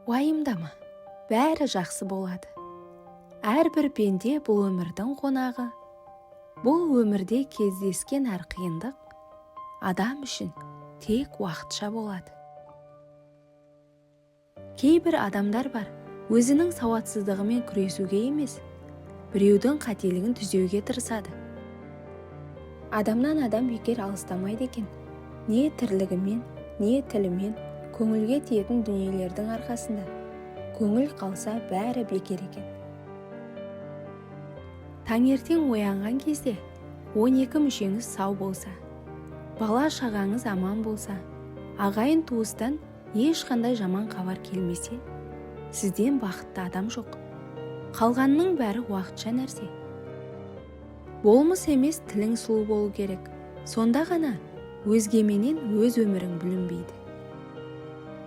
Уайымдама, бәрі жақсы болады. Әрбір пенде бұл өмірдің қонағы. Бұл өмірде кездескен әр қиындық адам үшін тек уақытша болады. Кейбір адамдар бар, өзінің сауатсыздығымен күресуге емес, біреудің қателігін түзеуге тырысады. Адамнан адам бекер алыстамайды екен. Не тірлігімен, не тілімен көңілге тиетін дүниелердің арқасында. Көңіл қалса бәрі бекер екен. Таңертең оянған кезде 12 мүшеңіз сау болса, бала шағаңыз аман болса, ағайын туыстан ешқандай жаман хабар келмесе, сізден бақытты адам жоқ. Қалғанның бәрі уақытша нәрсе. Болмыс емес, тілің сұлу болу керек. Сонда ғана өзгеменен өз өмірің бүлінбейді.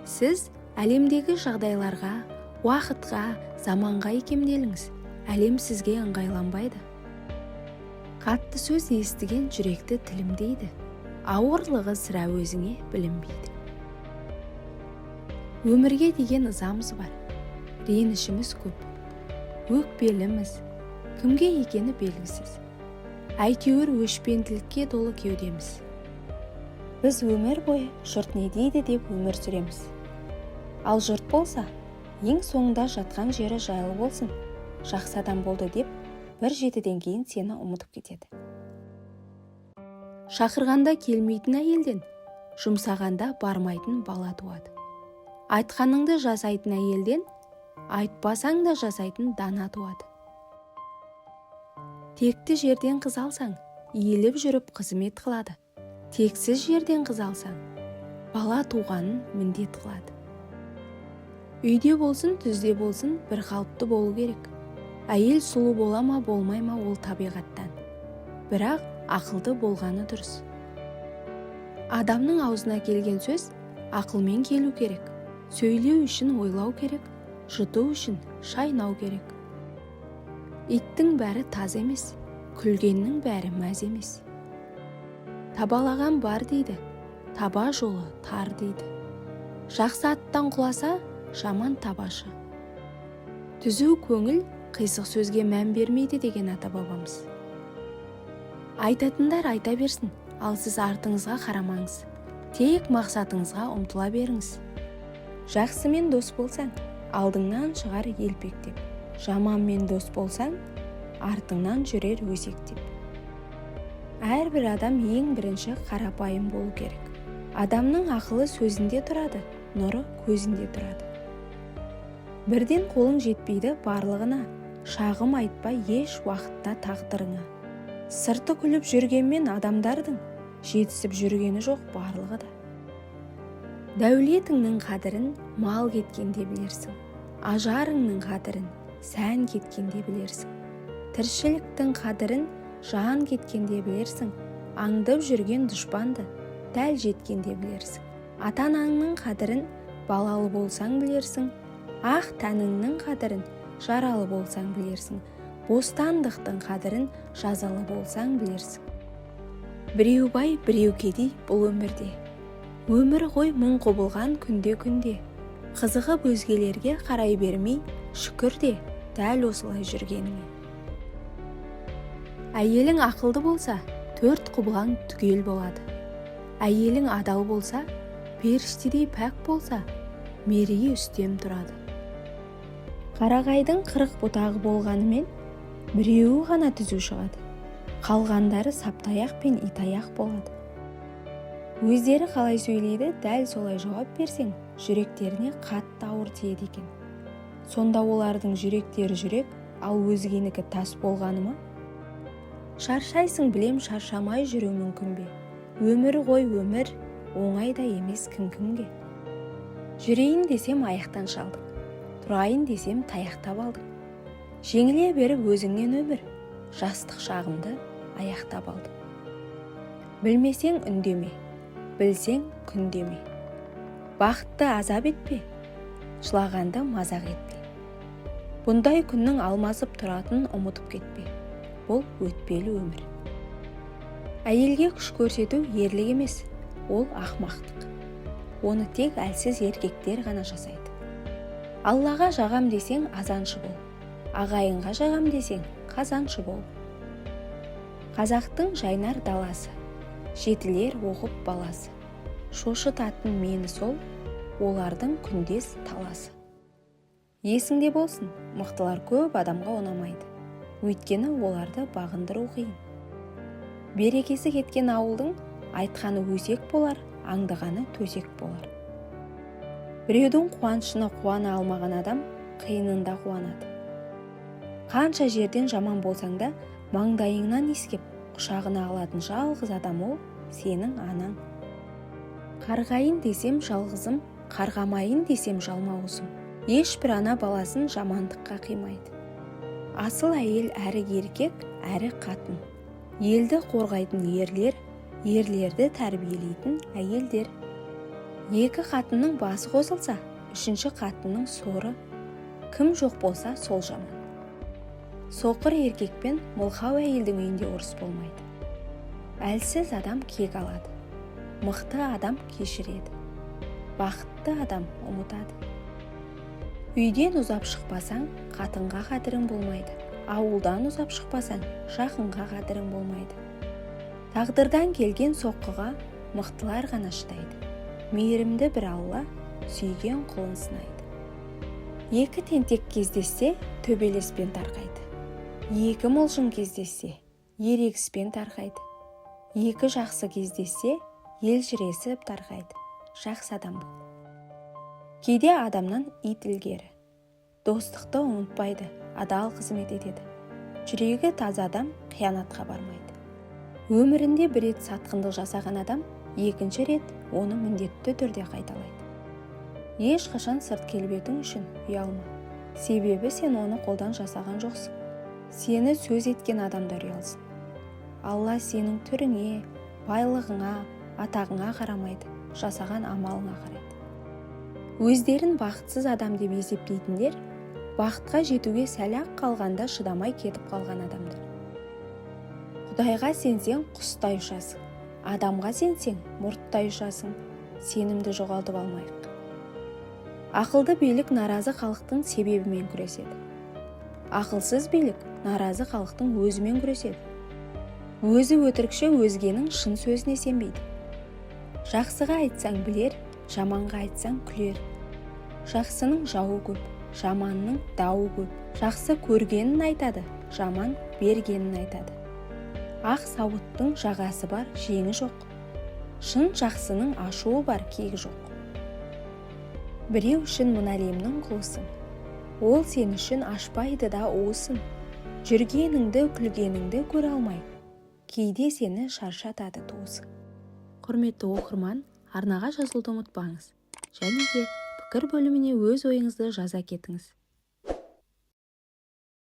Сіз әлемдегі жағдайларға, уақытқа, заманға икемделіңіз. Әлем сізге ыңғайланбайды. Қатты сөз естіген жүректі тілімдейді. Ауырлығы сірә өзіңе білінбейді. Өмірге деген ызамыз бар. Ренішіміз көп. Өкпеліміз. Кімге екені белгісіз. Әйтеуір өшпенділікке толы кеудеміз. Біз өмір бойы жұрт не дейді деп өмір сүреміз. Ал жұрт болса, ең соңында жатқан жері жайлы болсын, жақсы адам болды деп бір жетіден кейін сені ұмытып кетеді. Шақырғанда келмейтін әйелден, жұмсағанда бармайтын бала туады. Айтқаныңды жасайтын әйелден, айтпасаң да жасайтын дана туады. Текті жерден қыз алсаң, иіліп жүріп қызмет қылады. Тексіз жерден қыз алсаң, бала туғанын міндет қылады. Үйде болсын, түзде болсын, бір қалыпты болу керек. Әйел сұлу бола ма, болмай ма, ол табиғаттан. Бірақ ақылды болғаны дұрыс. Адамның аузына келген сөз ақылмен келу керек. Сөйлеу үшін ойлау керек, жұту үшін шайнау керек. Иттің бәрі таз емес, күлгеннің бәрі мәз емес. Табалаған бар дейді, таба жолы тар дейді. Жақсы аттан құласа, жаман табашы. Түзу көңіл қисық сөзге мән бермейді деген ата-бабамыз. Айтатындар айта берсін, ал сіз артыңызға қарамаңыз. Тек мақсатыңызға ұмтыла беріңіз. Жақсымен дос болсаң, алдыңнан шығар елпектеп. Жаманмен дос болсаң, артыңнан жүрер өсектеп. Әрбір адам ең бірінші қарапайым болу керек. Адамның ақылы сөзінде тұрады, нұры көзінде тұрады. Бірден қолың жетпейді барлығына, шағым айтпа еш уақытта тағдырыңа. Сырты күліп жүргенмен адамдардың, жетісіп жүргені жоқ барлығы да. Дәулетіңнің қадірін мал кеткенде білерсің. Ажарыңның қадірін сән кеткенде білерсің. Тіршіліктің қадірін жан кеткенде білерсің. Аңдып жүрген дұшпанды дәл жеткенде білерсің. Ата-анаңның қадірін балалы болсаң білерсің. Ақ тәніңнің қадірін жаралы болсаң білерсің. Бостандықтың қадірін жазалы болсаң білерсің. Біреу бай, біреу кедей бұл өмірде. Өмір ғой мұң құбылған күнде-күнде. Қызығып өзгелерге қарай бермей, шүкір де дәл осылай жүргеніңе. Әйелің ақылды болса, 4 құбылаң түгел болады. Әйелің адал болса, періштедей пәк болса, мерейі үстем тұрады. Қарағайдың 40 бұтағы болғанымен, біреуі ғана түзу шығады. Қалғандары саптаяқ пен итаяқ болады. Өздері қалай сөйлейді, дәл солай жауап берсең, жүректеріне қатты ауыр тиеді екен. Сонда олардың жүректері жүрек, ал өзгенікі тас болғаны ма? Шаршайсың білем, шаршамай жүру мүмкін бе? Өмір ғой өмір, оңай да емес кім-кімге. Жүрейін десем аяқтан шалдың, тұрайын десем таяқтап алдың. Жеңіле беріп өзіңнен өмір, жастық шағымды аяқтап алдым. Білмесең үндеме, білсең күндеме. Бақытты азап етпе, жылағанды мазақ етпе. Бұндай күннің алмасып тұратын ұмытып кетпе. Бұл өтпелі өмір. Әйелге күш көрсету ерлік емес, ол ақымақтық. Оны тек әлсіз еркектер ғана жасайды. Аллаға жағам десең азаншы бол, ағайынға жағам десең қазаншы бол. Қазақтың жайнар даласы, жетілер оқып баласы, шошытатын мені сол, олардың күндес таласы. Есіңде болсын, мықтылар көп адамға ұнамайды, өйткені оларды бағындыру қиын. Берекесі кеткен ауылдың айтқаны өсек болар, аңдығаны төсек болар. Біреудің қуанышына қуана алмаған адам қиынында қуанады. Қанша жерден жаман болсаң да, маңдайыңнан иіскеп құшағына алатын жалғыз адам ол сенің анаң. Қарғайын десем жалғызым, қарғамайын десем жалмауызым. Ешбір ана баласын жамандыққа қимайды. Асыл әйел әрі еркек, әрі қатын. Елді қорғайтын ерлер, ерлерді тәрбиелейтін әйелдер. Екі қатынның басы қосылса, үшінші қатынның соры. Кім жоқ болса, сол жаман. Соқыр еркек пен мылқау әйелдің үйінде ұрыс болмайды. Әлсіз адам кек алады. Мықты адам кешіреді. Бақытты адам ұмытады. Үйден ұзап шықпасаң, қатынға қадірің болмайды. Ауылдан ұзап шықпасаң, жақынға қадірің болмайды. Тағдырдан келген соққыға мықтылар ғана шыдайды. Мейірімді бір Алла сүйген құлын сынайды. Екі тентек кездессе, төбелеспен тарқайды. Екі мылжың кездессе, ерегіспен тарқайды. Екі жақсы кездессе, елжіресіп тарқайды. Жақсы адам бол. Кейде адамнан ит ілгері. Достықты ұмытпайды, адал қызмет етеді. Жүрегі таза адам қиянатқа бармайды. Өмірінде бір рет сатқындық жасаған адам, екінші рет оны міндетті түрде қайталайды. Ешқашан сырт келбетің үшін ұялма. Себебі сен оны қолдан жасаған жоқсың. Сені сөз еткен адамдар ұялсын. Алла сенің түріңе, байлығыңа, атағыңа қарамайды, жасаған амалыңа қарайды. Өздерін бақытсыз адам деп есептейтіндер, бақытқа жетуге сәл-ақ қалғанда шыдамай кетіп қалған адамдар. Құдайға сенсең құстай ұшасың, адамға сенсең мұрттай ұшасың. Сенімді жоғалтып алмайық. Ақылды билік наразы халықтың себебімен күреседі. Ақылсыз билік наразы халықтың өзімен күреседі. Өзі өтірікші өзгенің шын сөзіне сенбейді. Жақсыға айтсаң білер, жаманға айтсаң күлер. Жақсының жауы көп, жаманның дауы көп. Жақсы көргенін айтады, жаман бергенін айтады. Ақ сауыттың жағасы бар, жеңі жоқ. Шын жақсының ашуы бар, кегі жоқ. Біреу үшін мына әлемнің құлысың. Ол сен үшін ашпайды да уысын. Жүргеніңді, күлгеніңді көре алмай, кейде сені шаршатады туысың. Құрметті оқырман, арнаға жазылуды ұмытпаңыз. Және де пікір бөліміне өз ойыңызды жаза кетіңіз.